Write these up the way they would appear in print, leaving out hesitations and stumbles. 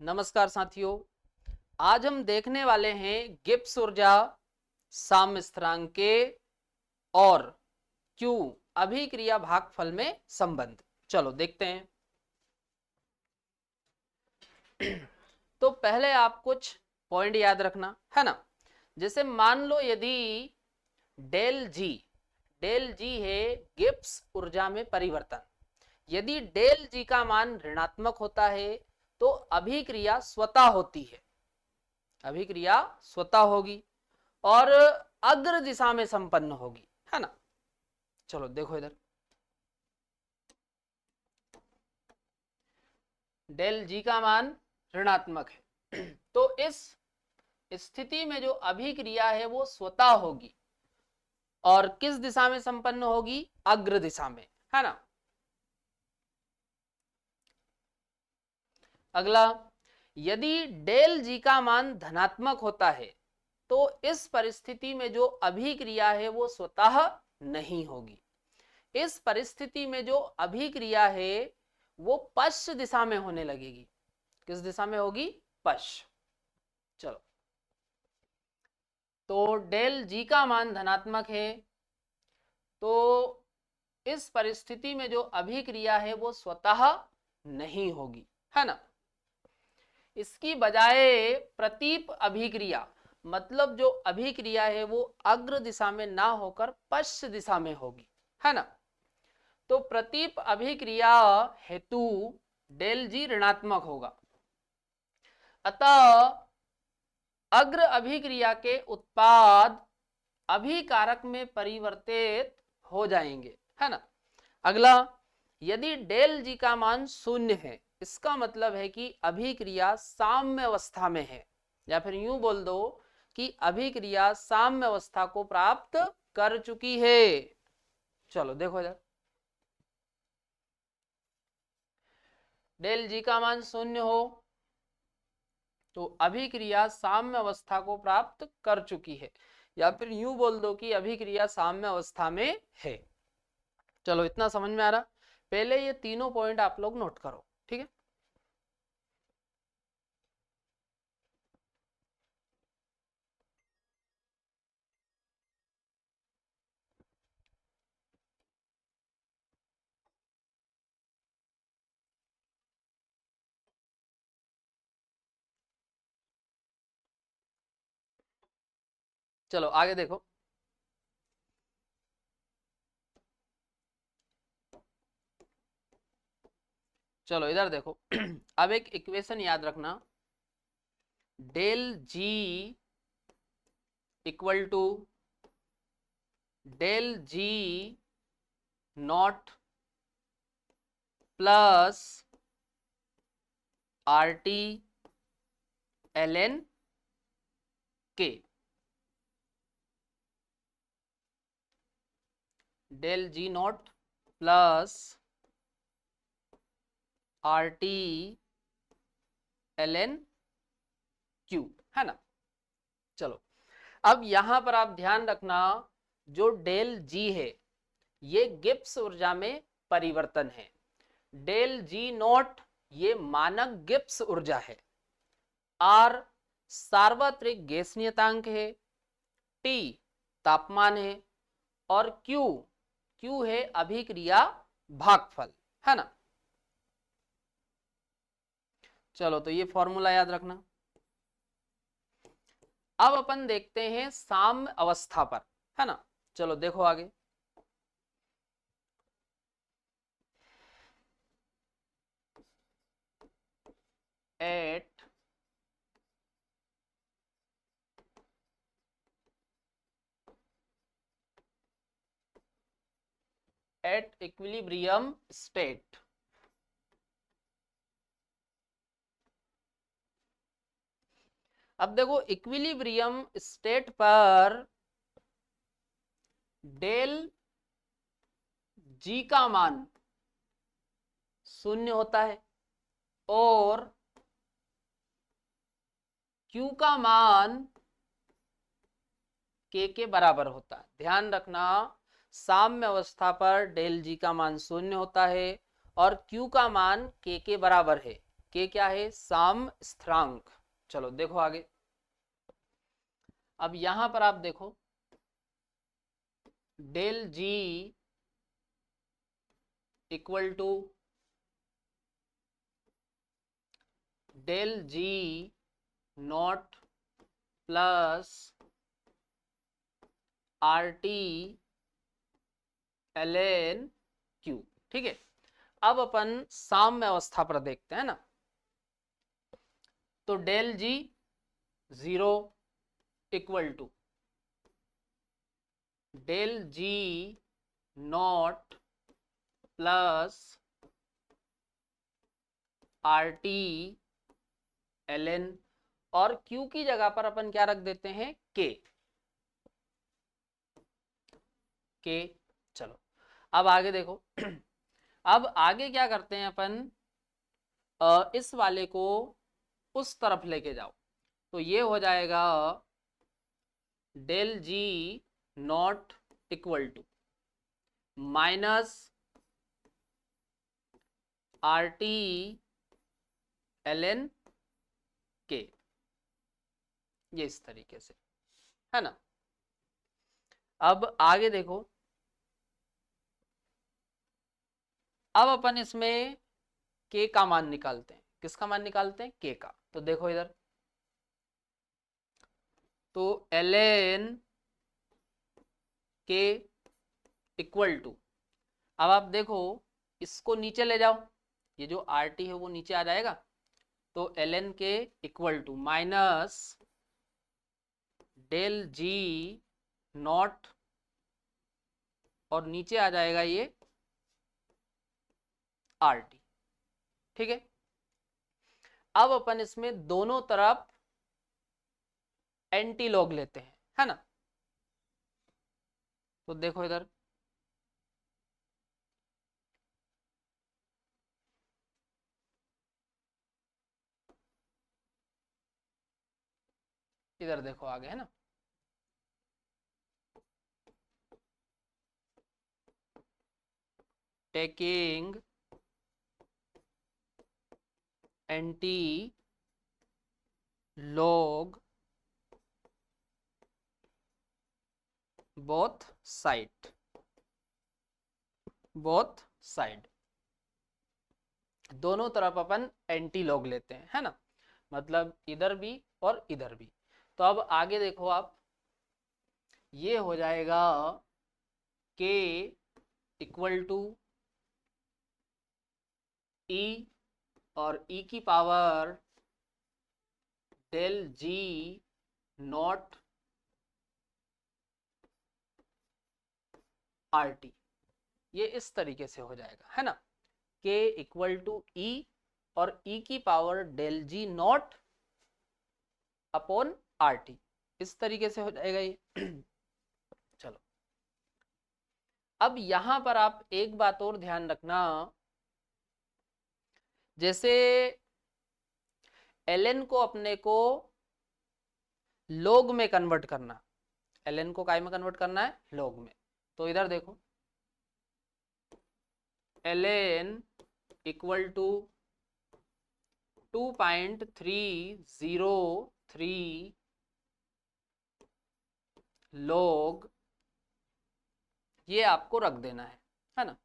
नमस्कार साथियों, आज हम देखने वाले हैं गिब्स ऊर्जा, साम्य स्थिरांक के और क्यू अभिक्रिया भागफल में संबंध। चलो देखते हैं। तो पहले आप कुछ पॉइंट याद रखना है ना। जैसे मान लो यदि डेल जी है गिब्स ऊर्जा में परिवर्तन। यदि डेल जी का मान ऋणात्मक होता है तो अभिक्रिया स्वतः होती है, अभिक्रिया स्वतः होगी और अग्र दिशा में संपन्न होगी, है ना। चलो देखो इधर, डेल जी का मान ऋणात्मक है तो इस स्थिति में जो अभिक्रिया है वो स्वतः होगी और किस दिशा में संपन्न होगी? अग्र दिशा में, है ना। अगला, यदि डेल जी का मान धनात्मक होता है तो इस परिस्थिति में जो अभिक्रिया है वो स्वतः नहीं होगी। इस परिस्थिति में जो अभिक्रिया है वो पश्च दिशा में होने लगेगी। किस दिशा में होगी? पश्च। चलो, तो डेल जी का मान धनात्मक है तो इस परिस्थिति में जो अभिक्रिया है वो स्वतः नहीं होगी, है ना। इसकी बजाय प्रतीप अभिक्रिया, मतलब जो अभिक्रिया है वो अग्र दिशा में ना होकर पश्च दिशा में होगी, है ना। तो प्रतीप अभिक्रिया हेतु डेल जी ऋणात्मक होगा, अतः अग्र अभिक्रिया के उत्पाद अभिकारक में परिवर्तित हो जाएंगे, है ना। अगला, यदि डेल जी का मान शून्य है, इसका मतलब है कि अभिक्रिया साम्य अवस्था में है, या फिर यूं बोल दो कि अभिक्रिया साम्य अवस्था को प्राप्त कर चुकी है। चलो देखो इधर, डेल जी का मान शून्य हो तो अभिक्रिया साम्य अवस्था को प्राप्त कर चुकी है, या फिर यूं बोल दो कि अभिक्रिया साम्य अवस्था में है। चलो इतना समझ में आ रहा। पहले ये तीनों पॉइंट आप लोग नोट करो, ठीक है। चलो आगे देखो, चलो इधर देखो अब एक इक्वेशन याद रखना, del G equal to del G not plus R T L N K. Del G not plus R T L N Q, है ना। चलो, अब यहां पर आप ध्यान रखना, जो डेल जी है ये गिब्स ऊर्जा में परिवर्तन है। डेल जी नॉट ये मानक गिब्स ऊर्जा है, आर सार्वत्रिक गैस नियतांक है, टी तापमान है और क्यू है अभिक्रिया भागफल, है ना। चलो तो ये फॉर्मूला याद रखना। अब अपन देखते हैं साम्य अवस्था पर, है ना। चलो देखो आगे, एट इक्विलिब्रियम स्टेट, अब देखो इक्विलिब्रियम स्टेट पर डेल जी का मान शून्य होता है और क्यू का मान के बराबर होता है। ध्यान रखना, साम्य अवस्था पर डेल जी का मान शून्य होता है और क्यू का मान के बराबर है। के क्या है, साम स्थिरांक। चलो देखो आगे। अब यहां पर आप देखो del G equal to del G not plus R T L N Q. ठीक है, अब अपन साम्य अवस्था पर देखते हैं ना। तो del G 0 equal to del G not plus R T L N, और क्यू की जगह पर अपन क्या रख देते हैं, के। चलो अब आगे देखो। अब आगे क्या करते हैं अपन, इस वाले को उस तरफ लेके जाओ, तो ये हो जाएगा del G naught equal to minus R T L N K, ये इस तरीके से है ना। अब आगे देखो, अब अपन इसमें के का मान निकालते हैं। किसका मान निकालते हैं, के का। तो देखो इधर, तो L N K equal to, अब आप देखो इसको नीचे ले जाओ, ये जो आर टी है वो नीचे आ जाएगा, तो L N K equal to minus del G naught, और नीचे आ जाएगा ये आर टी। ठीक है, अब अपन इसमें दोनों तरफ एंटी लॉग लेते हैं, है ना। तो देखो इधर, इधर देखो आगे है ना, taking anti log both side, both side, दोनों तरफ अपन एंटी लॉग लेते हैं, है ना। मतलब इधर भी और इधर भी। तो अब आगे देखो आप, ये हो जाएगा के इक्वल टू ई, और ई की power del G naught R T, ये इस तरीके से हो जाएगा, है ना। के इक्वल टू ई, और ई की power del G naught upon R T, इस तरीके से हो जाएगा ये। चलो अब यहां पर आप एक बात और ध्यान रखना, जैसे ln को अपने को log में कन्वर्ट करना, ln को काय में कन्वर्ट करना है, log में। तो इधर देखो ln इक्वल टू 2.303 log, ये आपको रख देना है ना।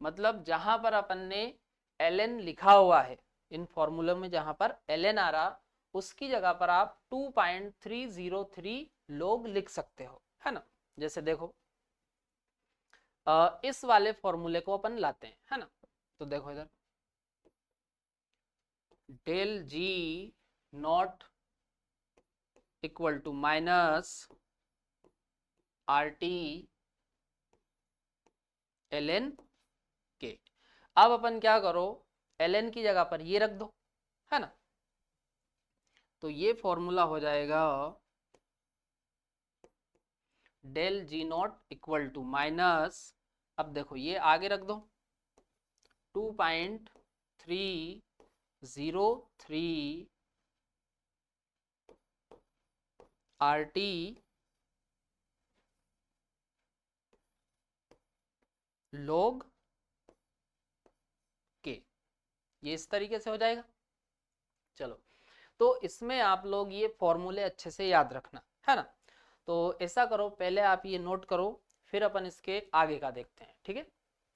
मतलब जहां पर अपन ने ln लिखा हुआ है, इन फॉर्मूले में जहां पर ln आ रहा, उसकी जगह पर आप 2.303 log लिख सकते हो, है ना। जैसे देखो इस वाले फॉर्मूले को अपन लाते हैं, है ना। तो देखो इधर del G naught equal to minus R T L N K. अब अपन क्या करो, एल एन की जगह पर ये रख दो, है ना। तो ये फॉर्मूला हो जाएगा del G naught equal to minus, अब देखो ये आगे रख दो 2.303 आर टी log ये इस तरीके से हो जाएगा। चलो, तो इसमें आप लोग ये फॉर्मूले अच्छे से याद रखना, है ना। तो ऐसा करो, पहले आप ये नोट करो, फिर अपन इसके आगे का देखते हैं, ठीक है।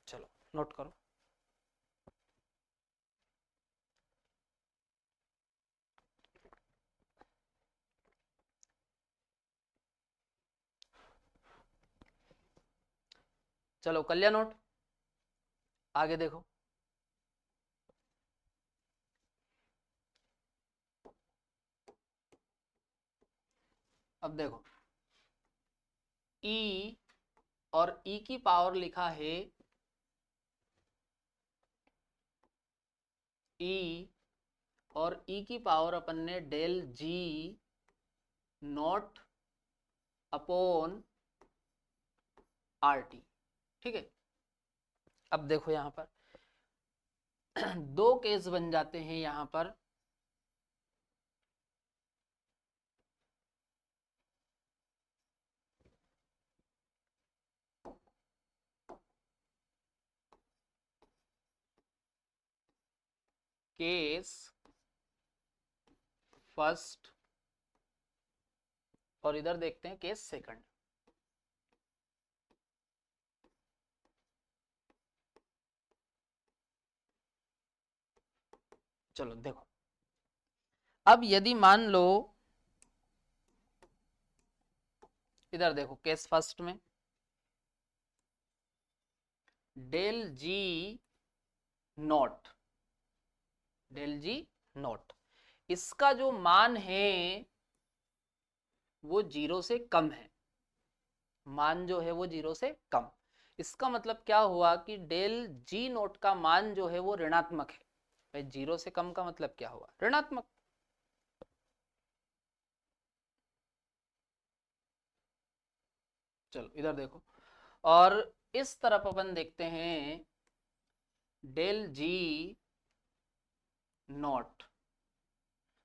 चलो नोट करो। चलो कर लिया नोट, आगे देखो। अब देखो, ई और ई की पावर लिखा है ई, और ई की पावर अपन ने del G naught upon R T, ठीक है। अब देखो यहां पर दो केस बन जाते हैं यहां पर। केस फर्स्ट और इधर देखते हैं केस सेकंड। चलो देखो, अब यदि मान लो, इधर देखो केस फर्स्ट में del G naught, del G naught, इसका जो मान है वो 0 से कम है, मान जो है वो 0 से कम। इसका मतलब क्या हुआ कि डेल जी नोट का मान जो है वो ऋणात्मक है। भाई 0 से कम का मतलब क्या हुआ, ऋणात्मक। चलो इधर देखो, और इस तरफ अपन देखते हैं डेल जी नॉट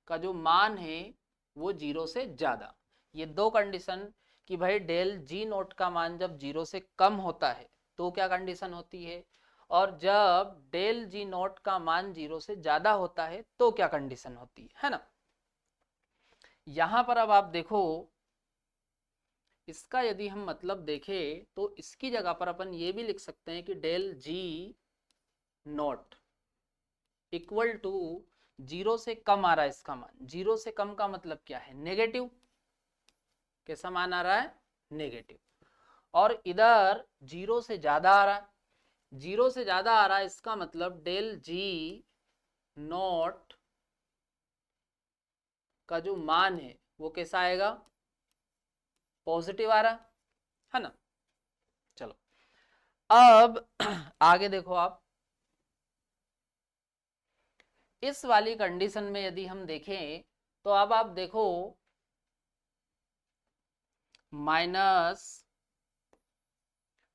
का जो मान है वो 0 से ज्यादा। ये दो कंडीशन कि भाई डेल जी नोट का मान जब 0 से कम होता है तो क्या कंडीशन होती है, और जब डेल जी नोट का मान 0 से ज्यादा होता है तो क्या कंडीशन होती है ना। यहां पर अब आप देखो, इसका यदि हम मतलब देखें तो इसकी जगह पर अपन ये भी लिख सकते हैं कि del G naught equal to 0 से कम आ रहा है इसका मान। 0 से कम का मतलब क्या है, नेगेटिव। कैसा मान आ रहा है, नेगेटिव। और इधर 0 से ज्यादा आ रहा है, 0 से ज्यादा आ रहा है, इसका मतलब डेल जी नॉट का जो मान है वो कैसा आएगा, पॉजिटिव आ रहा है ना। चलो अब आगे देखो आप, इस वाली कंडीशन में यदि हम देखें तो अब आप देखो minus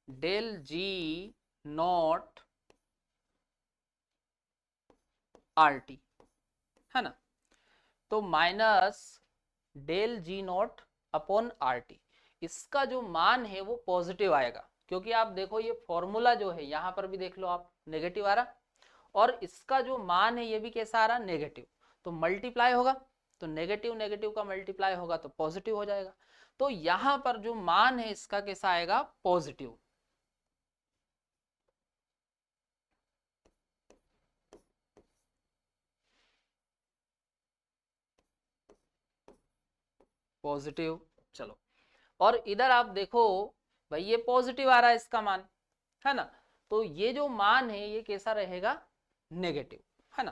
del G naught R T, है ना। तो minus del G naught upon R T, इसका जो मान है वो पॉजिटिव आएगा, क्योंकि आप देखो ये फॉर्मूला जो है यहां पर भी देख लो आप, नेगेटिव आ रहा, और इसका जो मान है ये भी कैसा आ रहा, नेगेटिव। तो मल्टीप्लाई होगा, तो नेगेटिव नेगेटिव का मल्टीप्लाई होगा तो पॉजिटिव हो जाएगा। तो यहां पर जो मान है इसका कैसा आएगा, पॉजिटिव। पॉजिटिव। चलो, और इधर आप देखो भाई ये पॉजिटिव आ रहा है इसका मान, है ना। तो ये जो मान है ये कैसा रहेगा, नेगेटिव, है ना।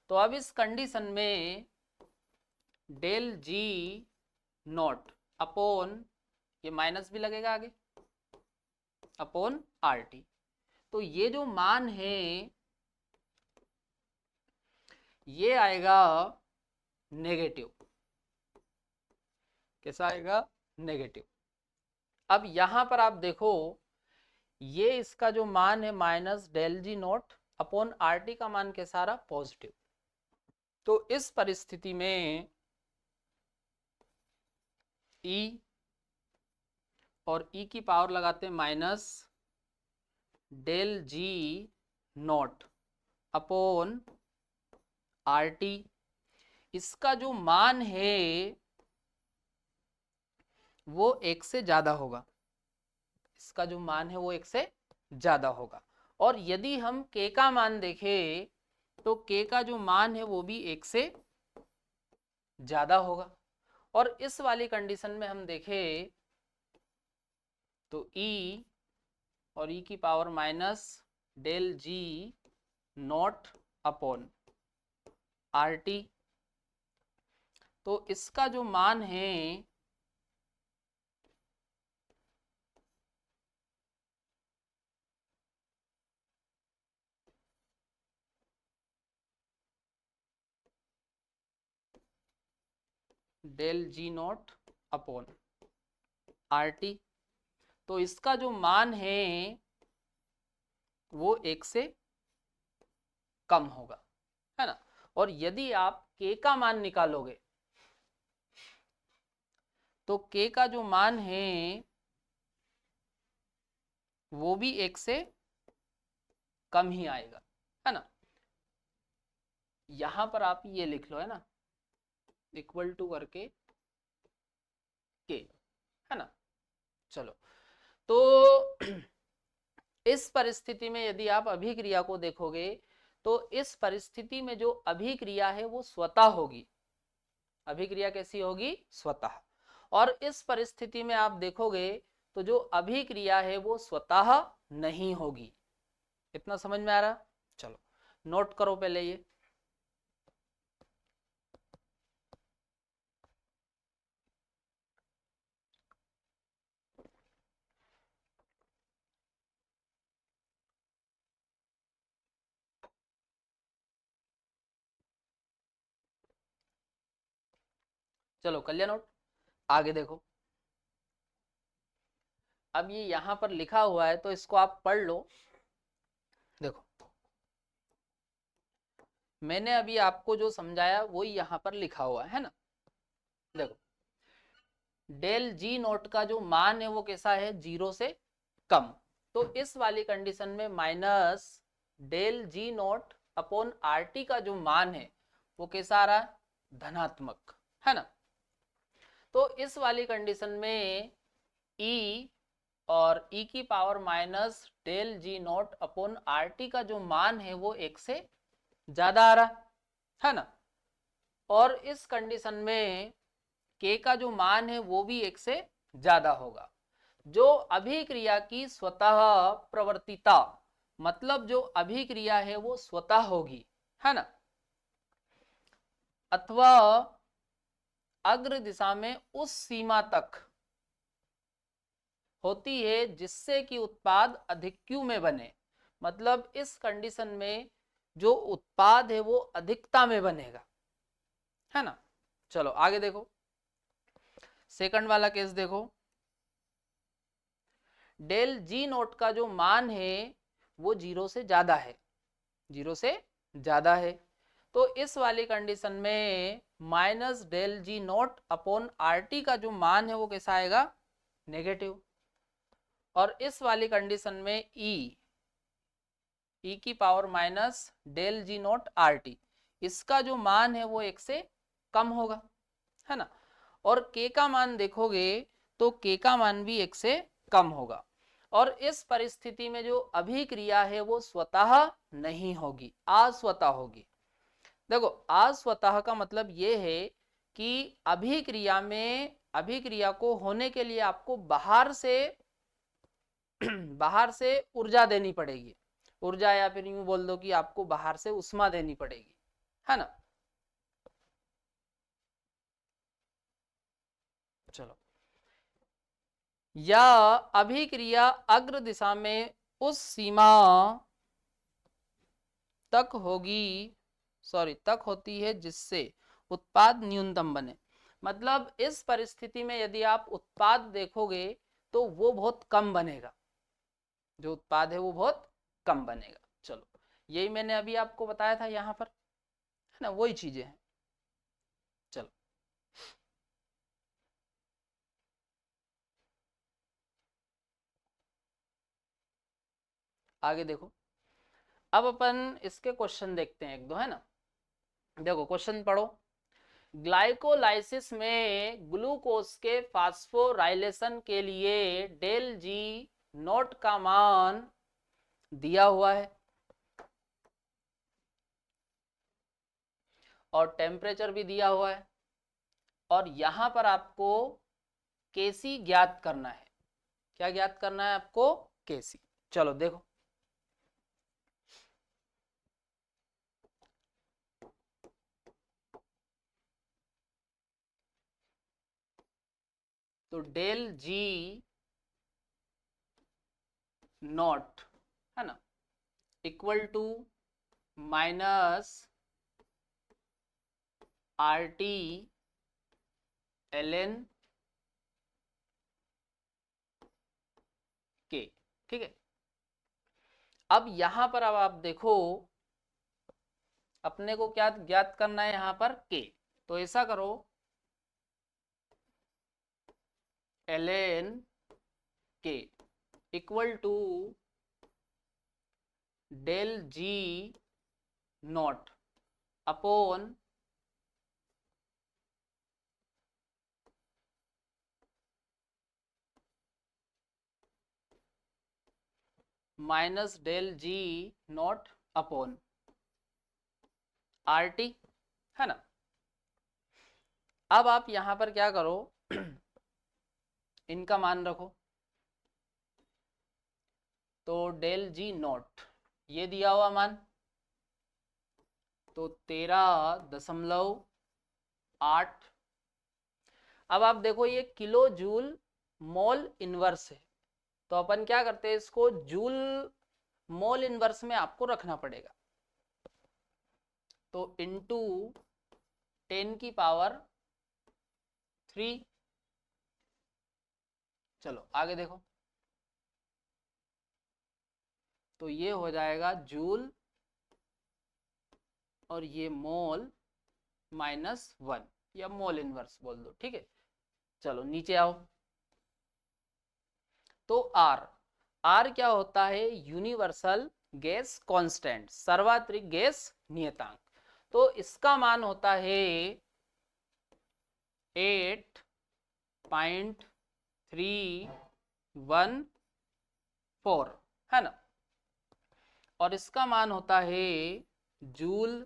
तो अब इस कंडीशन में डेल जी नॉट अपॉन, ये माइनस भी लगेगा आगे, अपॉन आर टी, तो ये जो मान है ये आएगा नेगेटिव। कैसा आएगा, नेगेटिव। अब यहां पर आप देखो ये इसका जो मान है minus del G naught upon R T का मान कैसा रहा, पॉजिटिव। तो इस परिस्थिति में ई और ई की पावर लगाते हैं minus del G naught upon R T, इसका जो मान है वो एक से ज्यादा होगा, इसका जो मान है वो एक से ज्यादा होगा। और यदि हम k का मान देखें तो k का जो मान है वो भी एक से ज्यादा होगा। और इस वाली कंडीशन में हम देखें तो e और e की power minus del G naught upon R T, तो इसका जो मान है del G naught upon R T, तो इसका जो मान है वो एक से कम होगा, है ना। और यदि आप k का मान निकालोगे तो k का जो मान है वो भी एक से कम ही आएगा, है ना। यहां पर आप ये लिख लो, है ना, इक्वल टू करके k, है ना। चलो, तो इस परिस्थिति में यदि आप अभिक्रिया को देखोगे तो इस परिस्थिति में जो अभिक्रिया है वो स्वतः होगी। अभिक्रिया कैसी होगी? स्वतः। और इस परिस्थिति में आप देखोगे तो जो अभिक्रिया है वो स्वतः नहीं होगी। इतना समझ में आ रहा? चलो नोट करो पहले ये। चलो कर लिया नोट? आगे देखो, अब ये यहां पर लिखा हुआ है तो इसको आप पढ़ लो। देखो मैंने अभी आपको जो समझाया वही यहां पर लिखा हुआ है ना। देखो डेल जी नोट का जो मान है वो कैसा है? 0 से कम। तो इस वाली कंडीशन में माइनस डेल जी नोट अपॉन आर टी का जो मान है वो कैसा आ रहा है? धनात्मक, है ना। तो इस वाली कंडीशन में e और e की पावर माइनस डेल जी नोट अपॉन आर टी का जो मान है वो एक से ज्यादा आ रहा है ना। और इस कंडीशन में k का जो मान है वो भी एक से ज्यादा होगा। जो अभिक्रिया की स्वतः प्रवर्तिता, मतलब जो अभिक्रिया है वो स्वतः होगी, है ना, अथवा अग्र दिशा में उस सीमा तक होती है जिससे कि उत्पाद अधिक Q में बने। मतलब इस कंडीशन में जो उत्पाद है वो अधिकता में बनेगा, है ना। चलो आगे देखो, सेकंड वाला केस देखो। डेल जी नोट का जो मान है वो 0 से ज्यादा है, 0 से ज्यादा है। तो इस वाली कंडीशन में माइनस डेल जी नोट अपॉन आर टी का जो मान है वो कैसा आएगा? नेगेटिव। और इस वाली कंडीशन में ई की power minus del ji note are T, इसका जो मान है वो एक से कम होगा, है ना। और k का मान देखोगे तो k का मान भी एक से कम होगा। और इस परिस्थिति में जो अभिक्रिया है वो स्वतः नहीं होगी, अस्वतः होगी। देखो अस्वतः का मतलब ये है कि अभिक्रिया को होने के लिए आपको बाहर से ऊर्जा देनी पड़ेगी, ऊर्जा, या फिर यूं बोल दो कि आपको बाहर से उष्मा देनी पड़ेगी, है ना। चलो, या अभिक्रिया अग्र दिशा में उस सीमा तक होगी, तक होती है जिससे उत्पाद न्यूनतम बने। मतलब इस परिस्थिति में यदि आप उत्पाद देखोगे तो वो बहुत कम बनेगा, जो उत्पाद है वो बहुत कम बनेगा। चलो यही मैंने अभी आपको बताया था यहाँ पर, है ना, वही चीजें हैं। चलो आगे देखो, अब अपन इसके क्वेश्चन देखते हैं एक दो, है ना। देखो क्वेश्चन पढ़ो। ग्लाइकोलाइसिस में ग्लूकोज के फास्फोराइलेशन के लिए डेल जी नोट का मान दिया हुआ है और टेम्परेचर भी दिया हुआ है, और यहां पर आपको केसी ज्ञात करना है। क्या ज्ञात करना है आपको? केसी। चलो देखो, तो डेल जी नॉट है ना equal to minus R T L N K. ठीक है, अब यहां पर अब आप देखो, अपने को क्या ज्ञात करना है यहां पर? के। तो ऐसा करो, L N K equal to del G naught upon minus del G naught upon R T, है ना। अब आप यहां पर क्या करो, इनका मान रखो। तो डेल जी नॉट ये दिया हुआ मान, तो 13.8। अब आप देखो ये किलो जूल मोल इनवर्स है, तो अपन क्या करते हैं, इसको जूल मोल इनवर्स में आपको रखना पड़ेगा। तो इनटू 10⁻3। चलो आगे देखो, तो ये हो जाएगा जूल और ये मोल -1 या मोल इनवर्स बोल दो। ठीक है, चलो नीचे आओ। तो आर क्या होता है? यूनिवर्सल गैस कांस्टेंट, सर्वात्रिक गैस नियतांक। तो इसका मान होता है 8.314, है ना। और इसका मान होता है जूल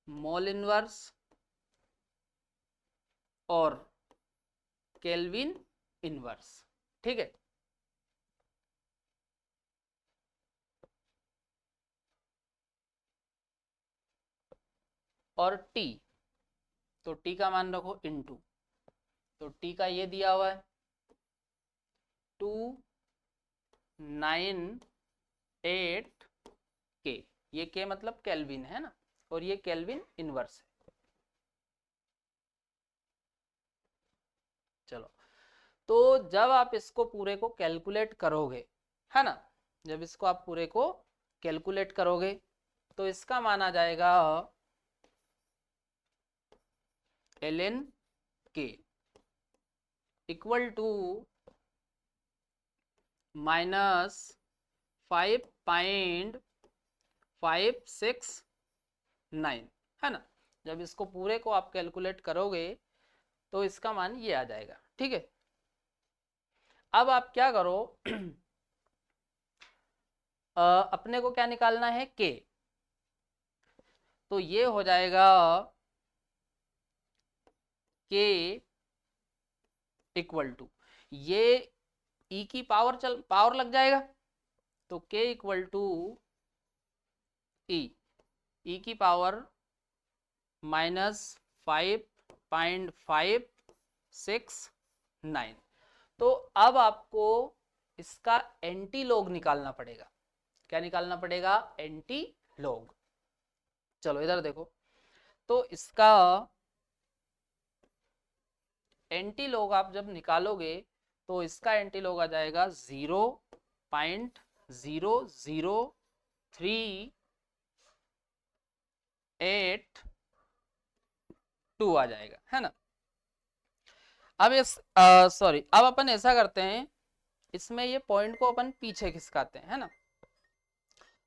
मोल इनवर्स और केल्विन इनवर्स। ठीक है, और टी, तो टी का मान रखो इनटू, तो टी का ये दिया हुआ है 298 के। ये के मतलब केल्विन है ना, और ये केल्विन इनवर्स है। चलो, तो जब आप इसको पूरे को कैलकुलेट करोगे, है ना, जब इसको आप पूरे को कैलकुलेट करोगे तो इसका मान आ जाएगा ln के इक्वल टू -5.569, है ना। जब इसको पूरे को आप कैलकुलेट करोगे तो इसका मान ये आ जाएगा। ठीक है, अब आप क्या करो, अपने को क्या निकालना है? के। तो ये हो जाएगा के इक्वल टू, ये ई की पावर लग जाएगा, तो के इक्वल टू ई की पावर -5.569। तो अब आपको इसका एंटी लॉग निकालना पड़ेगा। क्या निकालना पड़ेगा? Anti log. चलो इधर देखो, तो इसका एंटी लॉग आप जब निकालोगे तो इसका एंटी लॉग आ जाएगा 0.00382 आ जाएगा, है ना। अब इस सॉरी, अब अपन ऐसा करते हैं, इसमें ये पॉइंट को अपन पीछे खिसकाते हैं, है ना।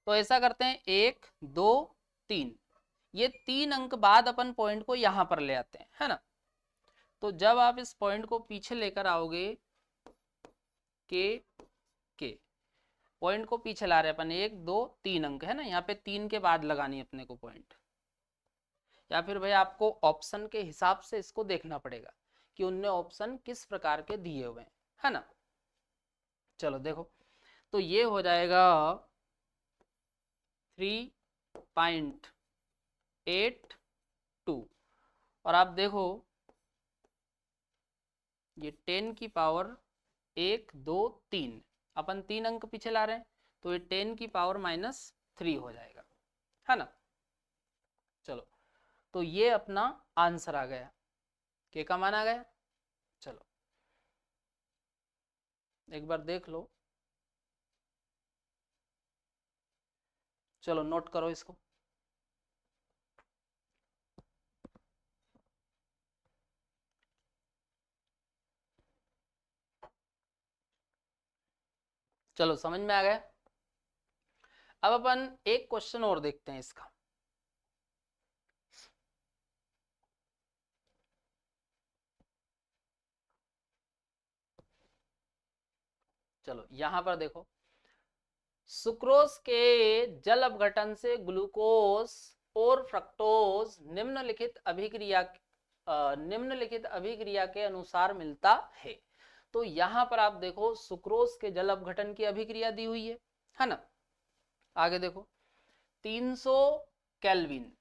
तो ऐसा करते हैं 1 2 3, ये 3 अंक बाद अपन पॉइंट को यहां पर ले आते हैं, है ना। तो जब आप इस पॉइंट को पीछे लेकर आओगे, के पॉइंट को पीछे ला रहे अपन, 1 2 3 अंक है ना, यहाँ पे 3 के बाद लगानी अपने को पॉइंट, या फिर भाई आपको ऑप्शन के हिसाब से इसको देखना पड़ेगा कि उनने ऑप्शन किस प्रकार के दिए हुए हैं, है ना। चलो देखो, तो ये हो जाएगा 3.82, और आप देखो ये 10 की पावर 1 2 3, अपन 3 अंक पीछे ला रहे हैं, तो ये 10 की पावर -3 हो जाएगा, है ना। चलो, तो ये अपना आंसर आ गया, के का मान आ गया। चलो एक बार देख लो, चलो नोट करो इसको। चलो समझ में आ गया। अब अपन एक क्वेश्चन और देखते हैं इसका। चलो यहां पर देखो, सुक्रोज के जल अपघटन से ग्लूकोज और फ्रक्टोज निम्नलिखित अभिक्रिया के अनुसार मिलता है। तो यहां पर आप देखो सुक्रोज के जल अपघटन की अभिक्रिया दी हुई है ना। आगे देखो 300 केल्विन,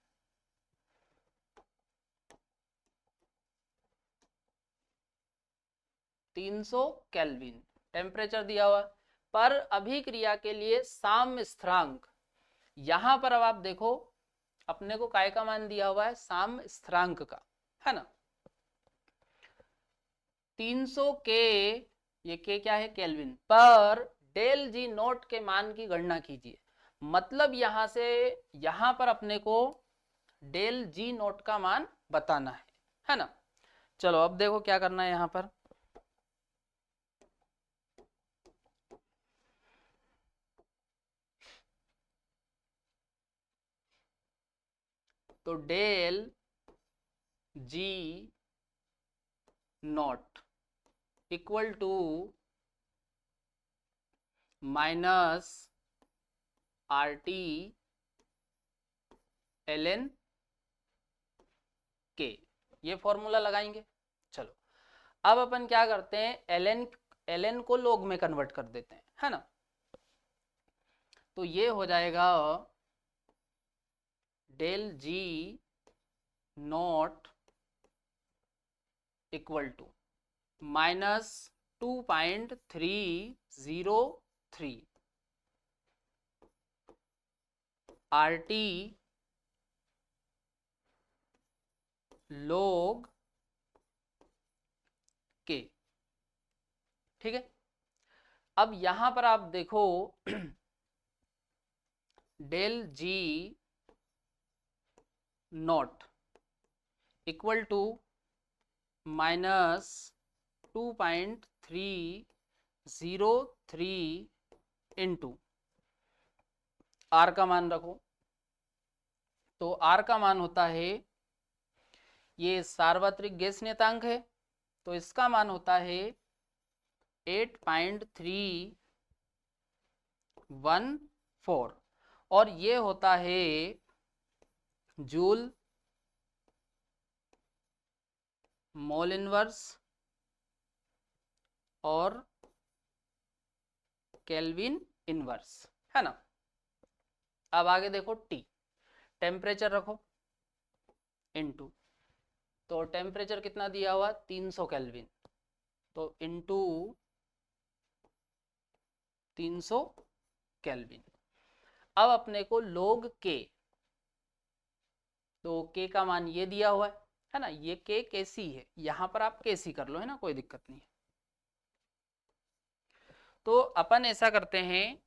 300 केल्विन टेम्परेचर दिया हुआ, पर अभिक्रिया के लिए साम्य स्थिरांक, यहां पर अब आप देखो अपने को काय का मान दिया हुआ है, साम्य स्थिरांक का, है ना। 300 के, ये के क्या है, केल्विन, पर डेल जी नोट के मान की गणना कीजिए। मतलब यहां से यहां पर अपने को डेल जी नोट का मान बताना है ना। चलो अब देखो क्या करना है यहां पर। तो del G naught equal to minus R T L N K, ये फॉर्मूला लगाएंगे। चलो अब अपन क्या करते हैं, एल एन को लोग में कन्वर्ट कर देते हैं, है ना। तो ये हो जाएगा del G naught equal to -2.303 R T log K, ठीक है। अब यहां पर आप देखो del G naught equal to -2.303 into R का मान रखो। तो आर का मान होता है, ये सार्वत्रिक गैस नियतांक है, तो इसका मान होता है 8.314, और ये होता है जूल मोल इनवर्स और केल्विन इनवर्स, है ना। अब आगे देखो टी, टेम्परेचर रखो इनटू, तो टेम्परेचर कितना दिया हुआ, 300 केल्विन, तो इनटू 300 केल्विन। अब अपने को लोग के, तो के का मान ये दिया हुआ है ना, ये के कैसी है, यहां पर आप कैसी कर लो, है ना, कोई दिक्कत नहीं है। तो अपन ऐसा करते हैं,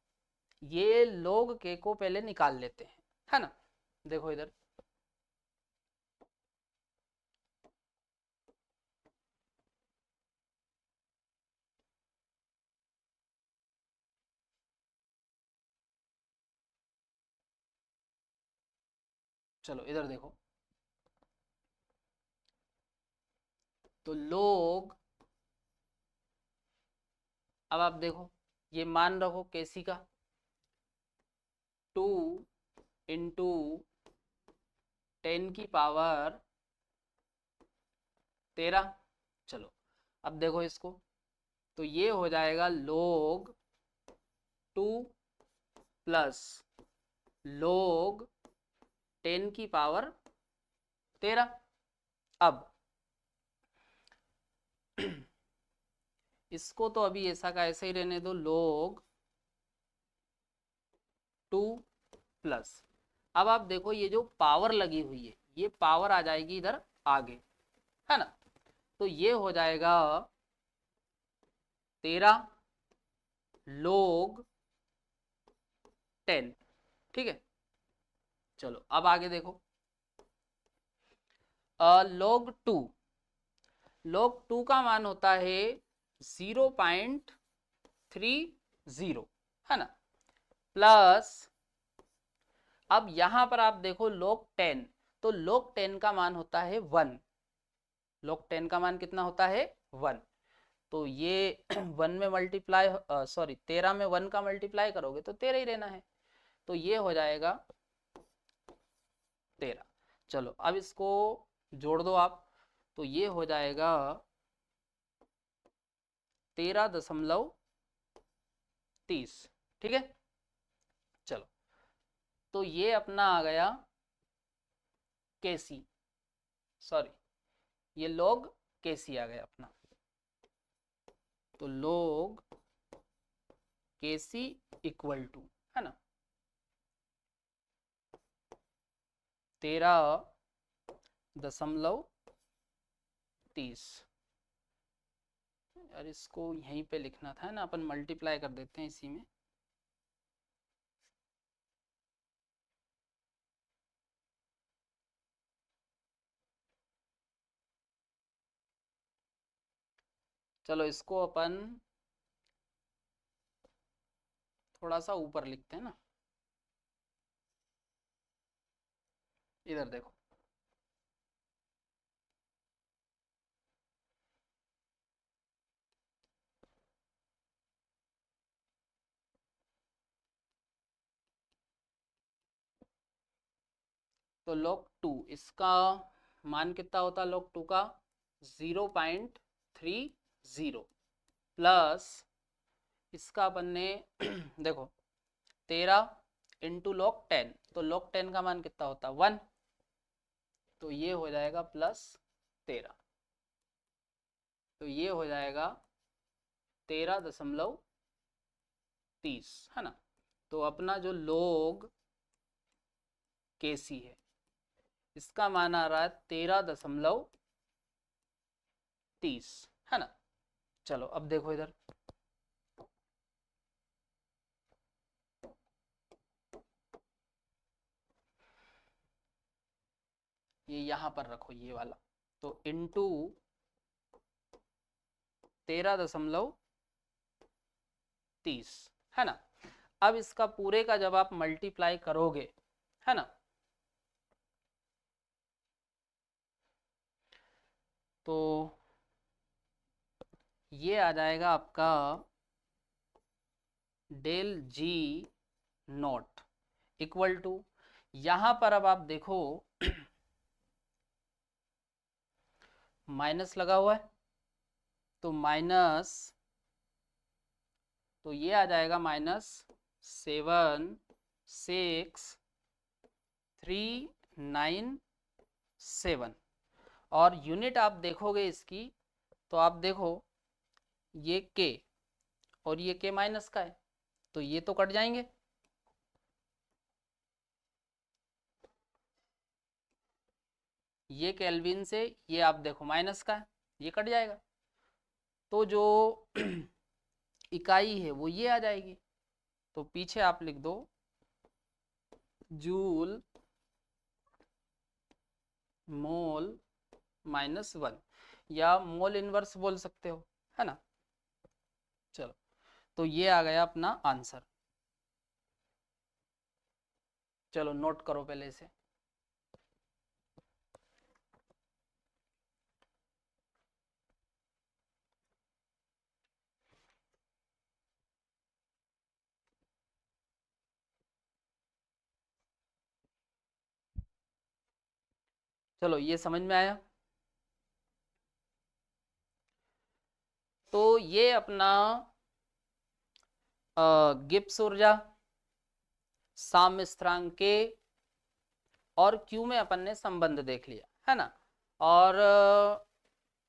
ये लोग के को पहले निकाल लेते हैं, है ना। देखो इधर, चलो इधर देखो, तो log, अब आप देखो ये मान रखो केसी का 2 इंटू 10 की पावर 13। चलो अब देखो इसको, तो ये हो जाएगा log 2 प्लस log 10 की पावर 13। अब इसको तो अभी ऐसा का ऐसा ही रहने दो, log 2 प्लस, अब आप देखो ये जो पावर लगी हुई है ये पावर आ जाएगी इधर आगे, है ना, तो ये हो जाएगा 13 log 10। ठीक है, चलो अब आगे देखो, log 2, log 2 का मान होता है 0.30, है ना, प्लस, अब यहां पर आप देखो log 10, तो log 10 का मान होता है 1, log 10 का मान कितना होता है 1, तो ये 1 में मल्टीप्लाई, सॉरी 13 में 1 का मल्टीप्लाई करोगे तो 13 ही रहना है, तो ये हो जाएगा 13। चलो अब इसको जोड़ दो आप, तो ये हो जाएगा 13.30। ठीक है, चलो तो ये अपना आ गया केसी, सॉरी ये log केसी आ गया अपना, तो log केसी इक्वल टू, है ना, 13.30। यार इसको यहीं पे लिखना था ना, अपन मल्टीप्लाई कर देते हैं इसी में, चलो इसको अपन थोड़ा सा ऊपर लिखते हैं ना, इधर देखो, तो log 2 इसका मान कितना होता है log 2 का 0.30 प्लस इसका अपन ने देखो 13 इंटू log 10, तो log 10 का मान कितना होता है 1, तो ये हो जाएगा प्लस 13, तो ये हो जाएगा 13.30, है ना, तो अपना जो log केसी है इसका मान आ रहा है 13.30, है ना, चलो अब देखो इधर, ये यहां पर रखो ये वाला, तो इंटू 13.30, है ना, अब इसका पूरे का जब आप मल्टीप्लाई करोगे, है ना, तो ये आ जाएगा आपका del G naught equal to, यहां पर अब आप देखो माइनस लगा हुआ है, तो माइनस, तो ये आ जाएगा -76397, और यूनिट आप देखोगे इसकी, तो आप देखो ये के और ये के माइनस का है, तो ये तो कट जाएंगे, ये केल्विन से ये आप देखो माइनस का है, ये कट जाएगा, तो जो इकाई है वो ये आ जाएगी, तो पीछे आप लिख दो जूल मोल -1, या मोल इनवर्स बोल सकते हो, है ना, चलो तो ये आ गया अपना आंसर, चलो नोट करो पहले से, चलो ये समझ में आया। तो ये अपना गिब्स ऊर्जा, साम्य स्थिरांक के और क्यू में अपन ने संबंध देख लिया है ना। और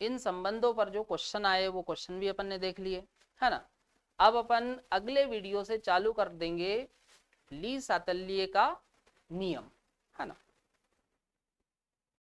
इन संबंधों पर जो क्वेश्चन आए वो क्वेश्चन भी अपन ने देख लिए है ना। अब अपन अगले वीडियो से चालू कर देंगे ली सातल्य का नियम है ना।